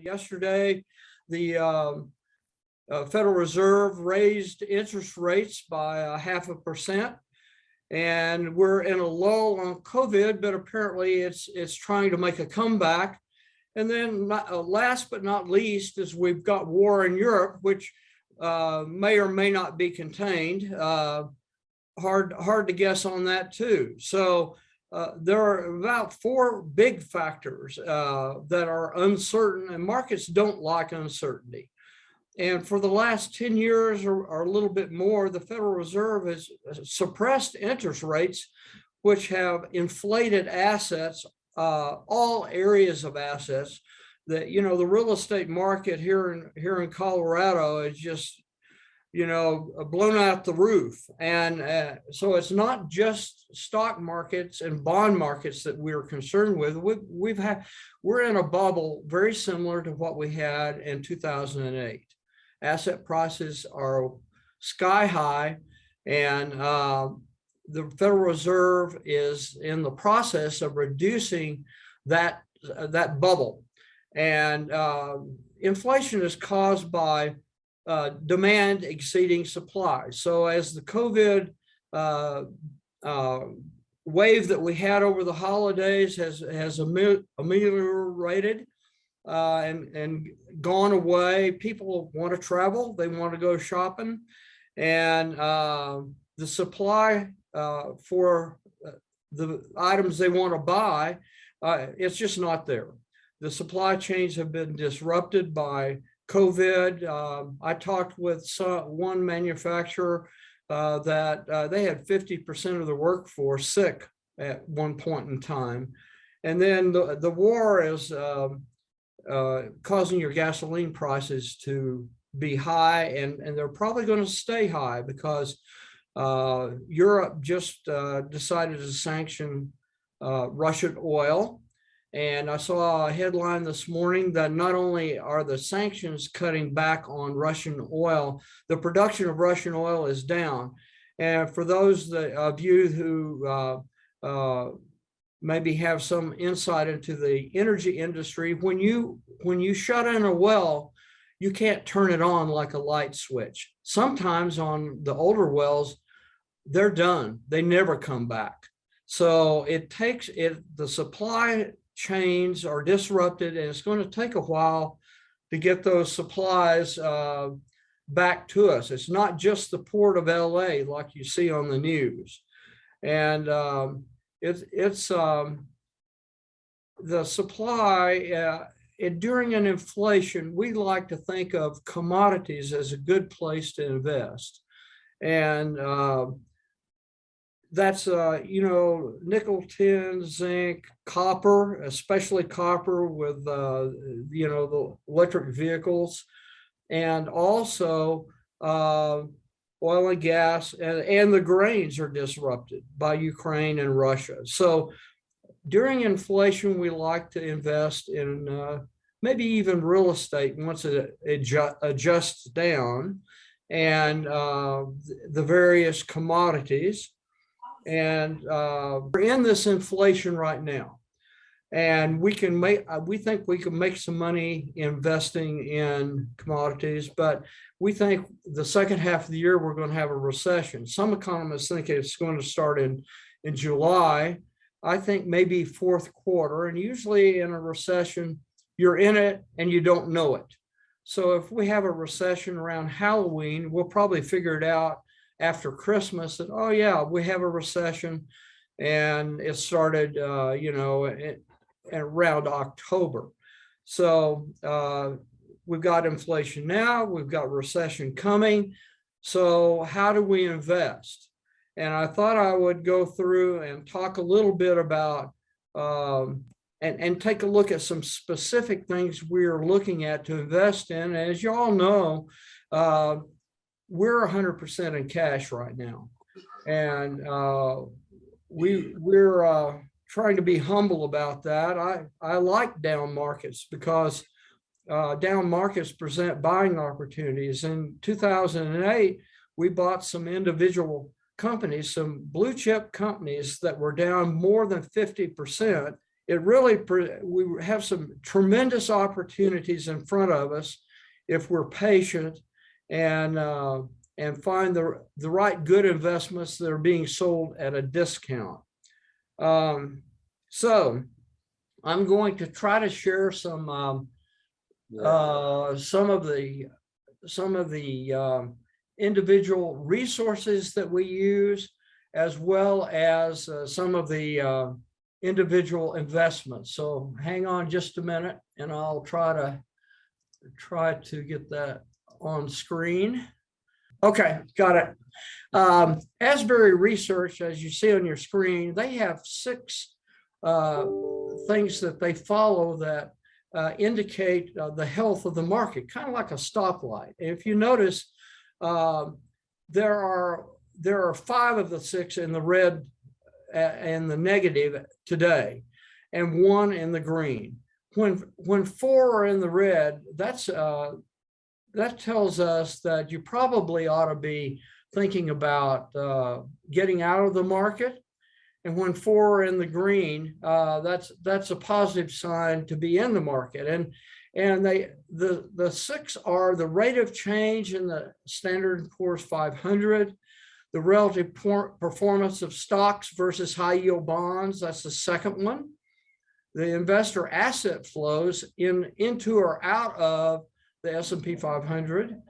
Yesterday, the Federal Reserve raised interest rates by 0.5%, and we're in a lull on COVID, but apparently it's trying to make a comeback. And then last but not least is we've got war in Europe, which may or may not be contained. Hard to guess on that too. So there are about 4 big factors that are uncertain, and markets don't like uncertainty. And for the last 10 years or a little bit more, the Federal Reserve has suppressed interest rates, which have inflated assets, all areas of assets. That, the real estate market here in Colorado is just, blown out the roof. And so it's not just stock markets and bond markets that we're concerned with. We're in a bubble very similar to what we had in 2008. Asset prices are sky high, and the Federal Reserve is in the process of reducing that bubble. And inflation is caused by demand exceeding supply. So as the COVID wave that we had over the holidays has ameliorated and gone away, people want to travel, they want to go shopping, and the supply for the items they want to buy, it's just not there. The supply chains have been disrupted by COVID. I talked with one manufacturer that they had 50% of the workforce sick at one point in time. And then the war is causing your gasoline prices to be high, and they're probably going to stay high because Europe just decided to sanction Russian oil. And I saw a headline this morning that not only are the sanctions cutting back on Russian oil, the production of Russian oil is down. And for those of you who maybe have some insight into the energy industry, when you shut in a well, you can't turn it on like a light switch. Sometimes on the older wells, they're done. They never come back. So the supply chains are disrupted, and it's going to take a while to get those supplies back to us. It's not just the port of LA like you see on the news. And it's the supply. During an inflation, we like to think of commodities as a good place to invest. And that's, nickel, tin, zinc, copper, especially copper with, the electric vehicles, and also oil and gas, and the grains are disrupted by Ukraine and Russia. So during inflation, we like to invest in maybe even real estate once it adjusts down, and the various commodities. And we're in this inflation right now, and we think we can make some money investing in commodities, but we think the second half of the year we're going to have a recession. Some economists think it's going to start in July. I think maybe fourth quarter, and usually in a recession, you're in it and you don't know it. So if we have a recession around Halloween, we'll probably figure it out after Christmas that, oh yeah, we have a recession, and it started, around October. So we've got inflation now, we've got recession coming. So how do we invest? And I thought I would go through and talk a little bit about and take a look at some specific things we're looking at to invest in. As you all know, we're 100% in cash right now, and we're trying to be humble about that. I like down markets because down markets present buying opportunities. In 2008, we bought some individual companies, some blue chip companies that were down more than 50% it really, we have some tremendous opportunities in front of us if we're patient and find the right good investments that are being sold at a discount. So I'm going to try to share some of the individual resources that we use, as well as some of the individual investments. So hang on just a minute, and I'll try to get that on screen. Okay, got it. Asbury Research, as you see on your screen, they have 6 things that they follow that indicate the health of the market, kind of like a stoplight. And if you notice, there are 5 of the 6 in the red and the negative today, and 1 in the green. When 4 are in the red, that tells us that you probably ought to be thinking about getting out of the market. And when 4 are in the green, that's a positive sign to be in the market. And the 6 are the rate of change in the Standard & Poor's 500, the relative performance of stocks versus high yield bonds. That's the second one. The investor asset flows into or out of the S&P 500.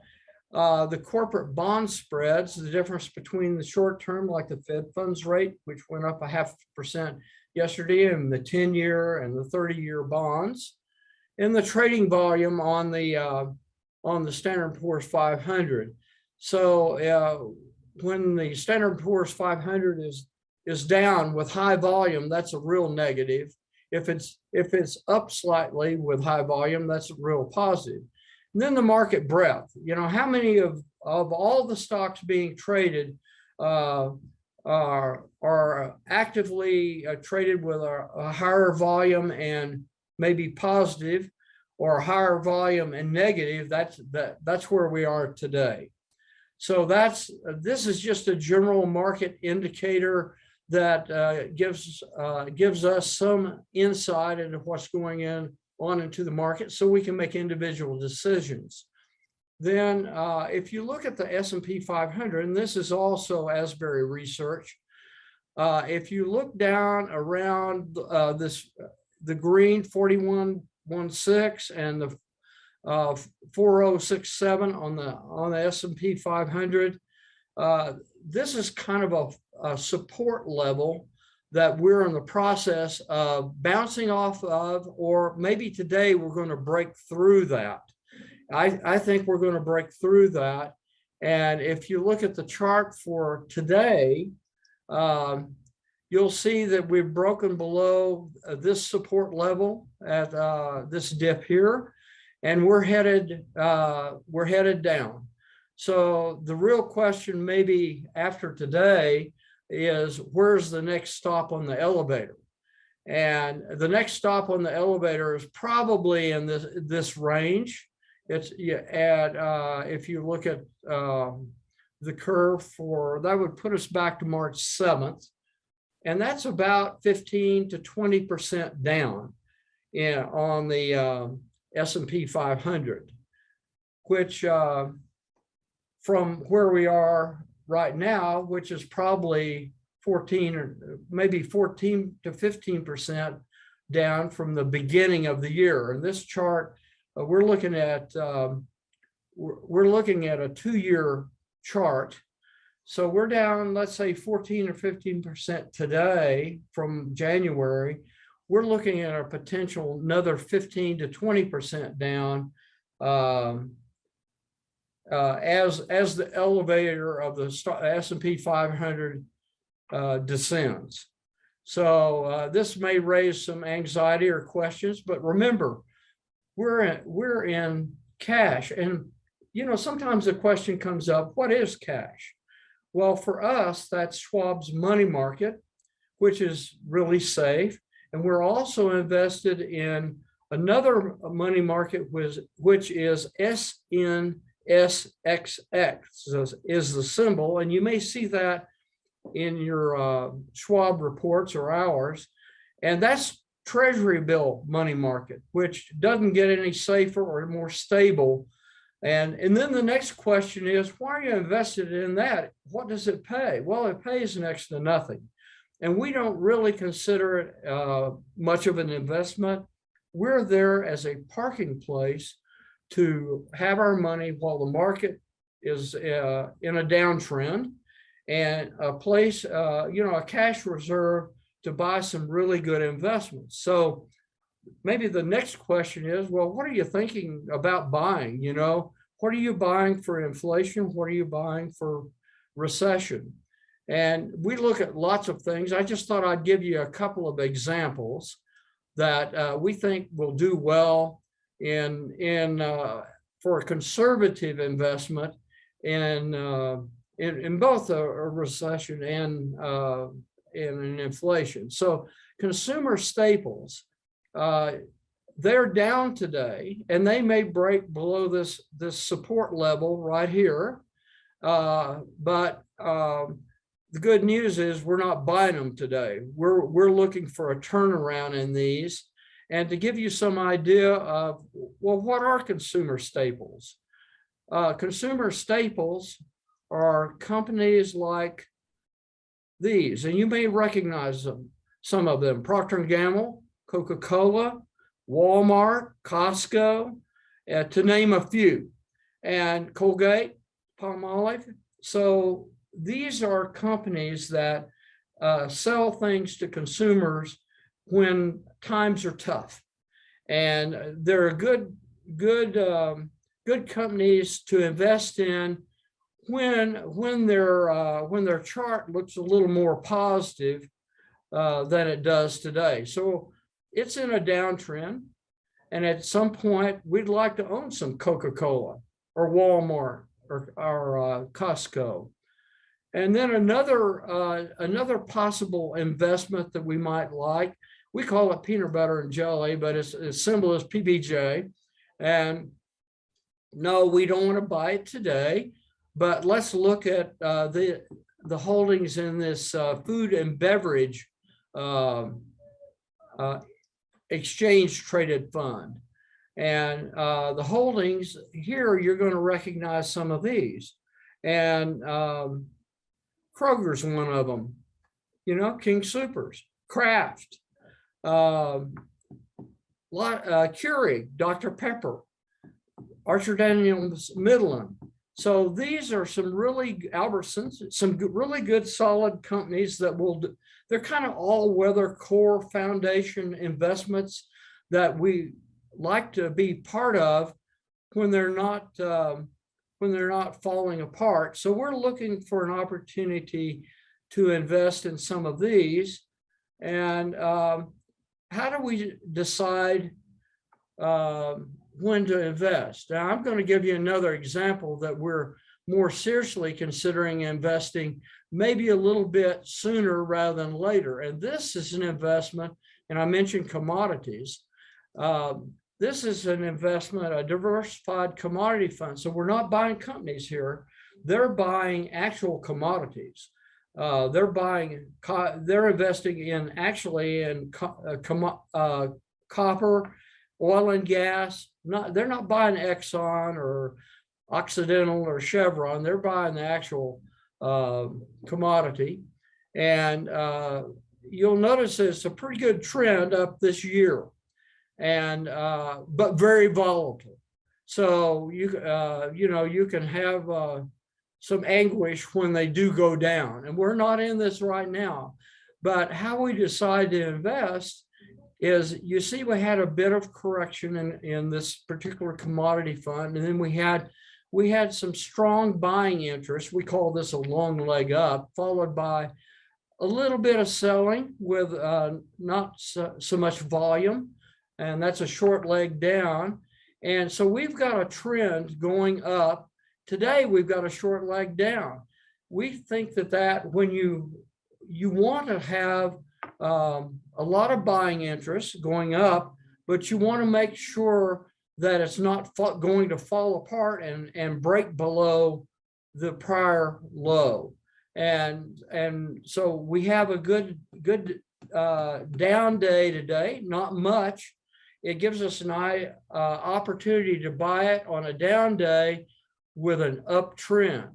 The corporate bond spreads, the difference between the short term, like the Fed funds rate, which went up 0.5% yesterday, and the 10-year and the 30-year bonds, and the trading volume on the Standard & Poor's 500. So when the Standard & Poor's 500 is down with high volume, that's a real negative. If it's up slightly with high volume, that's a real positive. And then the market breadth. You know, how many of all the stocks being traded are actively traded with a higher volume and maybe positive, or higher volume and negative? That's where we are today. So this is just a general market indicator that gives us some insight into what's going on into the market, so we can make individual decisions. Then if you look at the S&P 500, and this is also Asbury Research, if you look down around the green 4116 and the 4067 on the S&P 500, this is kind of a support level that we're in the process of bouncing off of, or maybe today we're going to break through that. I think we're going to break through that. And if you look at the chart for today, you'll see that we've broken below this support level at this dip here, and we're headed down. So the real question maybe after today is, where's the next stop on the elevator? And the next stop on the elevator is probably in this range. It's if you look at the curve for that, would put us back to March 7th, and that's about 15 to 20% down on the S&P 500, which from where we are right now, which is probably 14 or maybe 14 to 15% down from the beginning of the year. And this chart, we're looking at a 2-year chart. So we're down, let's say 14 or 15% today from January. We're looking at a potential another 15 to 20% down as the elevator of the S&P 500 descends. So this may raise some anxiety or questions, but remember, we're in cash. And you know, sometimes the question comes up, what is cash? Well, for us, that's Schwab's money market, which is really safe. And we're also invested in another money market, which is SNSXX, is the symbol. And you may see that in your Schwab reports or ours. And that's treasury bill money market, which doesn't get any safer or more stable. And then the next question is, why are you invested in that? What does it pay? Well, it pays next to nothing. And we don't really consider it much of an investment. We're there as a parking place to have our money while the market is in a downtrend, and a place, a cash reserve to buy some really good investments. So maybe the next question is, well, what are you thinking about buying? What are you buying for inflation? What are you buying for recession? And we look at lots of things. I just thought I'd give you a couple of examples that we think will do well for a conservative investment in both a recession and an inflation. So consumer staples, they're down today, and they may break below this support level right here. But the good news is we're not buying them today. We're looking for a turnaround in these. And to give you some idea of, well, what are consumer staples? Consumer staples are companies like these, and you may recognize them, some of them: Procter & Gamble, Coca-Cola, Walmart, Costco, to name a few, and Colgate, Palmolive. So these are companies that sell things to consumers when times are tough, and they're good companies to invest in when their chart looks a little more positive than it does today. So it's in a downtrend, and at some point we'd like to own some Coca-Cola or Walmart or Costco. And then another possible investment that we might like, we call it peanut butter and jelly, but its symbol is PBJ. And no, we don't want to buy it today, but let's look at the holdings in this food and beverage exchange traded fund. And the holdings here, you're going to recognize some of these. And Kroger's one of them, King Soopers, Kraft, Keurig, Dr. Pepper, Archer Daniels Midland. So these are some Albertsons, some really good solid companies that they're kind of all-weather core foundation investments that we like to be part of when they're not falling apart. So we're looking for an opportunity to invest in some of these. And how do we decide when to invest? Now, I'm going to give you another example that we're more seriously considering investing maybe a little bit sooner rather than later. And this is an investment, and I mentioned commodities. This is an investment, a diversified commodity fund. So we're not buying companies here. They're buying actual commodities. They're investing in copper, oil and gas. They're not buying Exxon or Occidental or Chevron. They're buying the actual commodity. And you'll notice it's a pretty good trend up this year, and but very volatile. So you can have some anguish when they do go down, and we're not in this right now. But how we decide to invest is, you see, we had a bit of correction in this particular commodity fund, and then we had some strong buying interest. We call this a long leg up, followed by a little bit of selling with not so much volume, and that's a short leg down. And so we've got a trend going up. Today, we've got a short leg down. We think that when you want to have a lot of buying interest going up, but you want to make sure that it's not going to fall apart and break below the prior low. And so we have a good down day today, not much. It gives us an opportunity to buy it on a down day with an uptrend.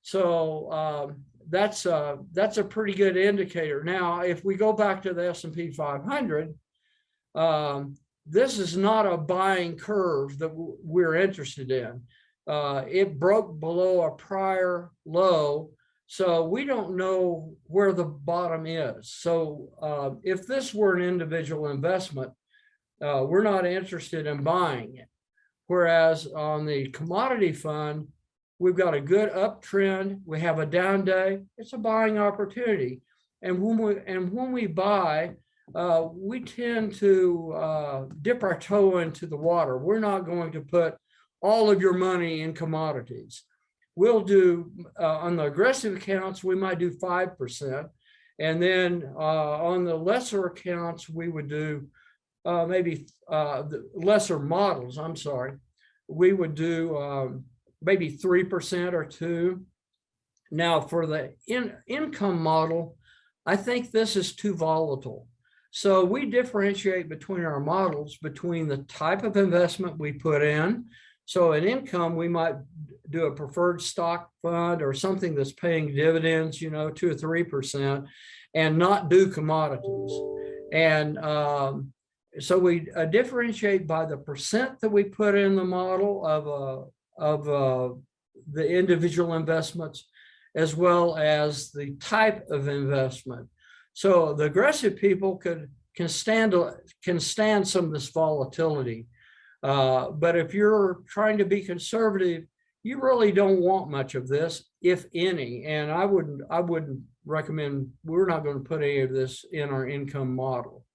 So that's a pretty good indicator. Now, if we go back to the S&P 500, this is not a buying curve that we're interested in. It broke below a prior low, so we don't know where the bottom is. So if this were an individual investment, we're not interested in buying it. Whereas on the commodity fund, we've got a good uptrend. We have a down day. It's a buying opportunity. And when we buy, we tend to dip our toe into the water. We're not going to put all of your money in commodities. We'll do on the aggressive accounts, we might do 5. And then on the lesser accounts, we would do maybe the lesser models, I'm sorry, we would do maybe 3% or 2%. Now for the income model, I think this is too volatile. So we differentiate between our models, between the type of investment we put in. So in income, we might do a preferred stock fund or something that's paying dividends, 2 or 3%, and not do commodities. And so we differentiate by the percent that we put in the model of the individual investments, as well as the type of investment. So the aggressive people can stand some of this volatility. But if you're trying to be conservative, you really don't want much of this, if any. And I wouldn't recommend, we're not going to put any of this in our income model.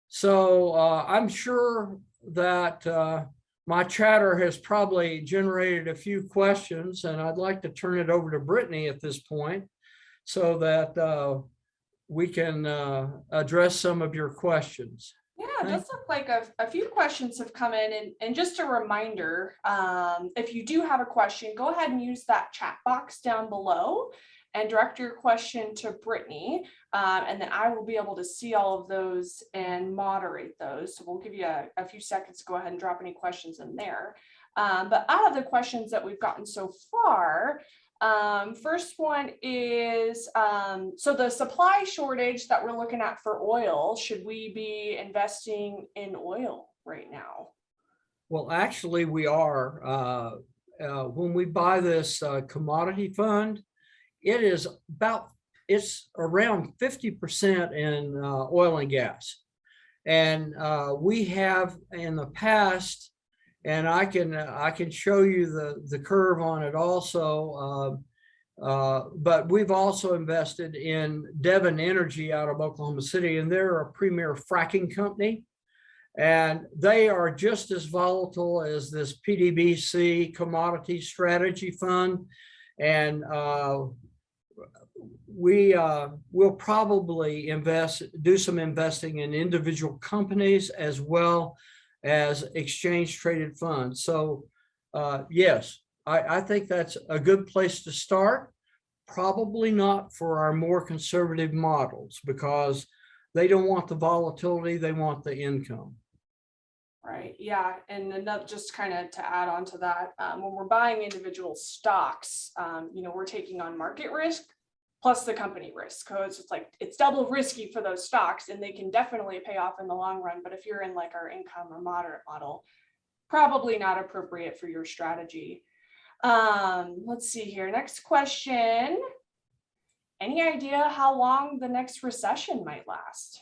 So I'm sure that my chatter has probably generated a few questions, and I'd like to turn it over to Brittany at this point so that we can address some of your questions. Yeah, it does look like a few questions have come in, and just a reminder, if you do have a question, go ahead and use that chat box down below and direct your question to Brittany, and then I will be able to see all of those and moderate those. So we'll give you a few seconds to go ahead and drop any questions in there. But out of the questions that we've gotten so far, first one is, so the supply shortage that we're looking at for oil, should we be investing in oil right now? Well, actually we are. When we buy this commodity fund, it's around 50% in oil and gas. And we have in the past, and I can show you the curve on it also. But we've also invested in Devon Energy out of Oklahoma City, and they're a premier fracking company. And they are just as volatile as this PDBC commodity strategy fund. And we will probably do some investing in individual companies as well as exchange traded funds. So yes, I think that's a good place to start. Probably not for our more conservative models, because they don't want the volatility, they want the income. Right. Yeah. And another, just kind of to add on to that, when we're buying individual stocks, we're taking on market risk plus the company risk. So it's double risky for those stocks, and they can definitely pay off in the long run. But if you're in like our income or moderate model, probably not appropriate for your strategy. Let's see here. Next question. Any idea how long the next recession might last?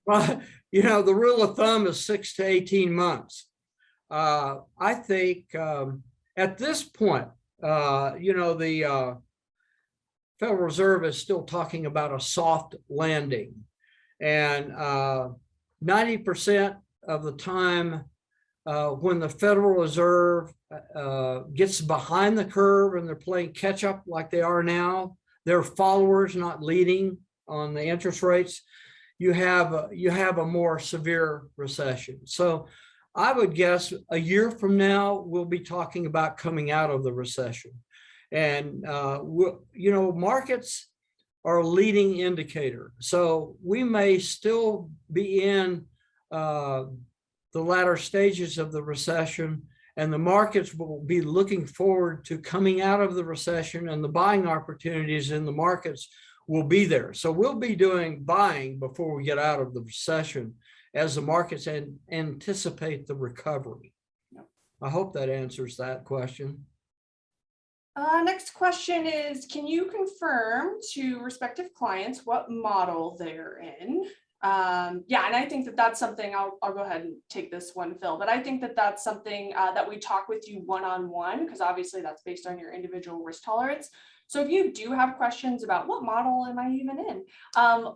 Well, the rule of thumb is 6 to 18 months. I think at this point, the Federal Reserve is still talking about a soft landing, and 90% of the time when the Federal Reserve gets behind the curve and they're playing catch up like they are now, they're followers, not leading on the interest rates, you have a more severe recession. So I would guess a year from now, we'll be talking about coming out of the recession. And, markets are a leading indicator. So we may still be in the latter stages of the recession, and the markets will be looking forward to coming out of the recession, and the buying opportunities in the markets will be there. So we'll be doing buying before we get out of the recession as the markets anticipate the recovery. I hope that answers that question. Next question is, can you confirm to respective clients what model they're in? Yeah, and I think that that's something, I'll go ahead and take this one, Phil, but I think that that's something that we talk with you one-on-one, because obviously that's based on your individual risk tolerance. So if you do have questions about what model am I even in,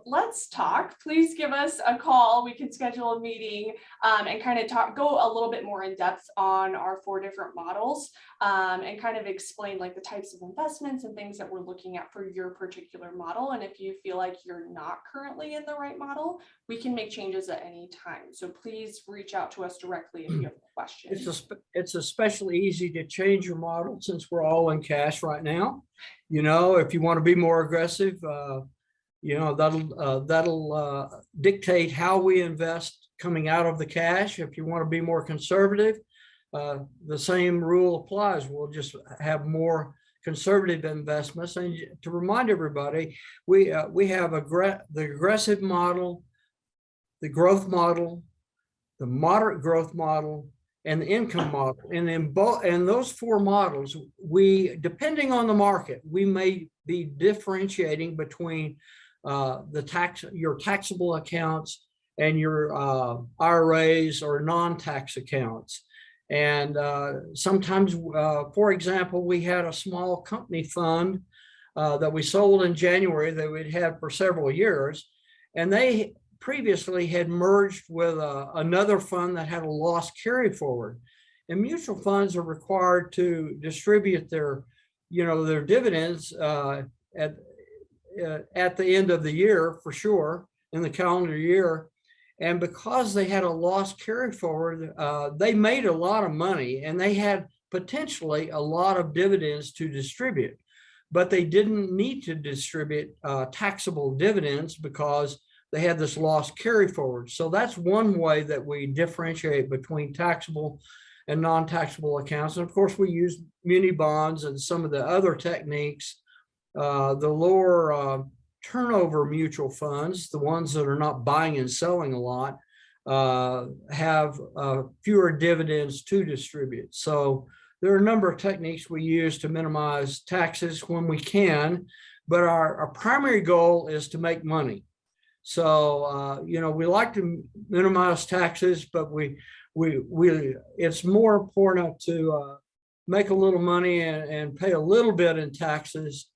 let's talk. Please give us a call. We can schedule a meeting and kind of go a little bit more in depth on our 4 different models and kind of explain like the types of investments and things that we're looking at for your particular model. And if you feel like you're not currently in the right model, we can make changes at any time. So please reach out to us directly if you have questions. It's especially easy to change your model since we're all in cash right now. You know, if you want to be more aggressive, you know, that'll dictate how we invest coming out of the cash. If you want to be more conservative, the same rule applies. We'll just have more conservative investments. And to remind everybody, we have the aggressive model, the growth model, the moderate growth model, and the income model. And in those 4 models, depending on the market, we may be differentiating between your taxable accounts and your IRAs or non-tax accounts. And sometimes, for example, we had a small company fund that we sold in January that we'd had for several years, and they previously had merged with another fund that had a loss carry forward. And mutual funds are required to distribute their dividends at the end of the year, for sure, in the calendar year. And because they had a loss carry forward, they made a lot of money, and they had potentially a lot of dividends to distribute, but they didn't need to distribute taxable dividends because they had this loss carry forward. So that's one way that we differentiate between taxable and non-taxable accounts. And of course, we use muni bonds and some of the other techniques. The lower turnover mutual funds, the ones that are not buying and selling a lot, have fewer dividends to distribute. So there are a number of techniques we use to minimize taxes when we can, but our primary goal is to make money. So, we like to minimize taxes, but it's more important to make a little money and pay a little bit in taxes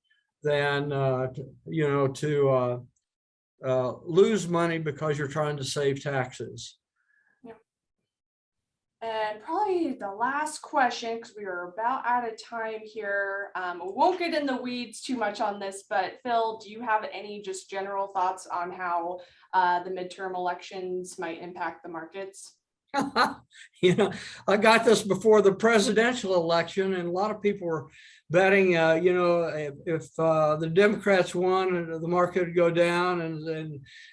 than, to lose money because you're trying to save taxes. And probably the last question, because we are about out of time here. We won't get in the weeds too much on this, but Phil, do you have any just general thoughts on how the midterm elections might impact the markets? I got this before the presidential election, and a lot of people were betting, if the Democrats won, the market would go down,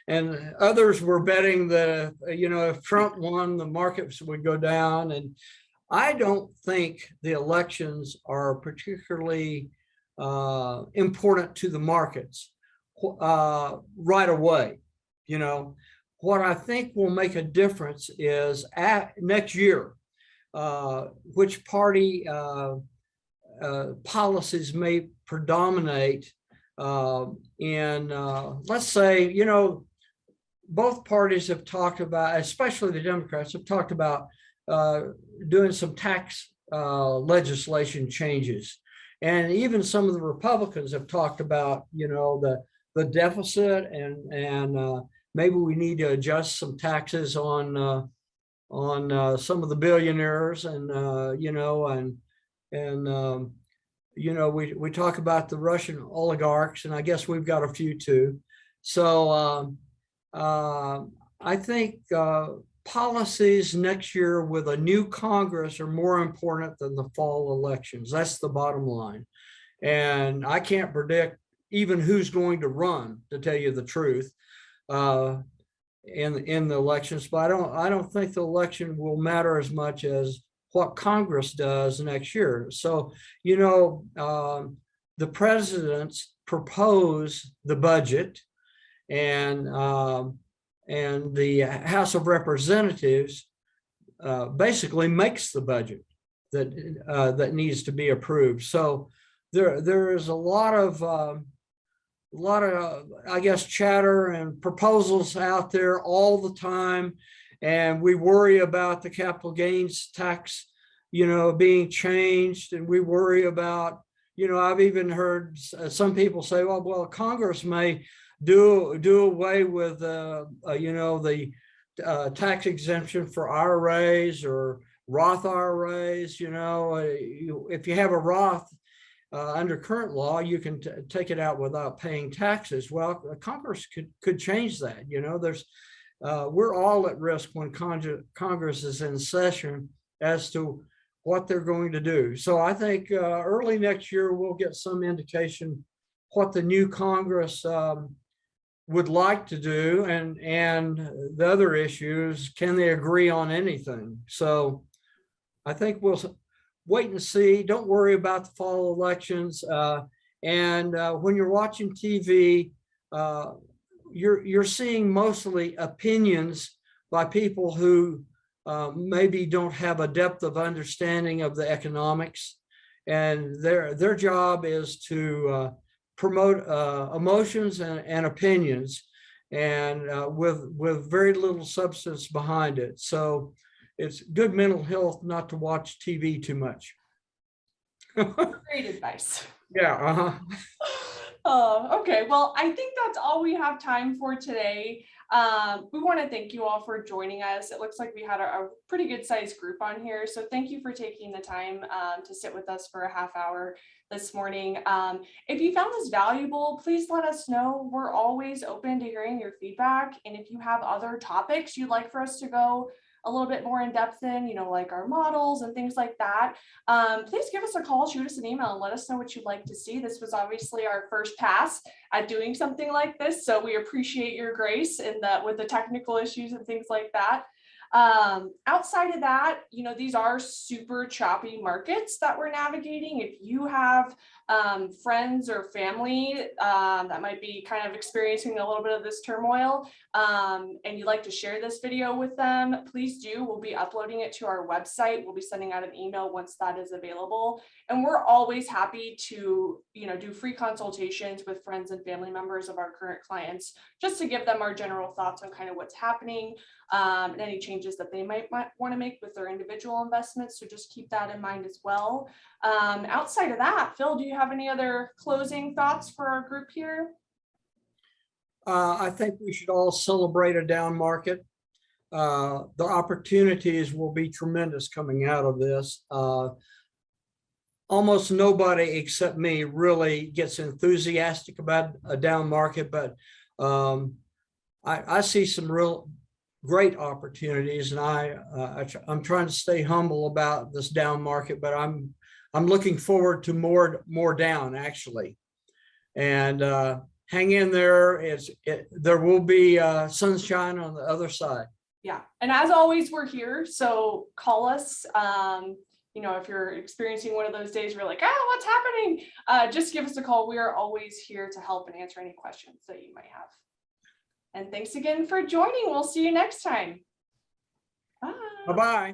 and others were betting that, if Trump won, the markets would go down. And I don't think the elections are particularly important to the markets right away. What I think will make a difference is next year, which party policies may predominate in, let's say, both parties have talked about, especially the Democrats, have talked about doing some tax legislation changes. And even some of the Republicans have talked about, the deficit and maybe we need to adjust some taxes on some of the billionaires, and we talk about the Russian oligarchs, and I guess we've got a few too. So I think policies next year with a new Congress are more important than the fall elections. That's the bottom line. And I can't predict, even who's going to run, to tell you the truth, in the elections. But I don't think the election will matter as much as what Congress does next year. So, the presidents propose the budget, and the House of Representatives basically makes the budget that needs to be approved. So there is a lot of I guess chatter and proposals out there all the time, and we worry about the capital gains tax, being changed, and we worry about, I've even heard some people say, well, Congress may do away with the tax exemption for IRAs or Roth IRAs. If you have a Roth under current law, you can take it out without paying taxes. Well, Congress could change that. We're all at risk when Congress is in session as to what they're going to do. So I think early next year we'll get some indication what the new Congress would like to do, and the other issues, can they agree on anything? So I think we'll wait and see. Don't worry about the fall elections. And when you're watching TV, you're seeing mostly opinions by people who maybe don't have a depth of understanding of the economics, and their job is to promote emotions and opinions, and with very little substance behind it. So it's good mental health not to watch TV too much. Great advice. Yeah. Oh, okay. Well, I think that's all we have time for today. We want to thank you all for joining us. It looks like we had a pretty good sized group on here. So thank you for taking the time to sit with us for a half hour this morning. If you found this valuable, please let us know. We're always open to hearing your feedback. And if you have other topics you'd like for us to go a little bit more in depth in, like our models and things like that, please give us a call, shoot us an email, and let us know what you'd like to see. This was obviously our first pass at doing something like this, so we appreciate your grace in that with the technical issues and things like that. Outside of that, these are super choppy markets that we're navigating. If you have friends or family that might be kind of experiencing a little bit of this turmoil, and you'd like to share this video with them, please do. We'll be uploading it to our website. We'll be sending out an email once that is available. And we're always happy to, do free consultations with friends and family members of our current clients, just to give them our general thoughts on kind of what's happening, and any changes that they might want to make with their individual investments. So just keep that in mind as well. Outside of that, Phil, do you have any other closing thoughts for our group here? I think we should all celebrate a down market. The opportunities will be tremendous coming out of this. Almost nobody except me really gets enthusiastic about a down market, but I see some real great opportunities, and I'm trying to stay humble about this down market, but I'm looking forward to more down, actually. And hang in there. There will be sunshine on the other side. Yeah, and as always, we're here, so call us. If you're experiencing one of those days where you're like, what's happening? Just give us a call. We are always here to help and answer any questions that you might have. And thanks again for joining. We'll see you next time. Bye. Bye-bye.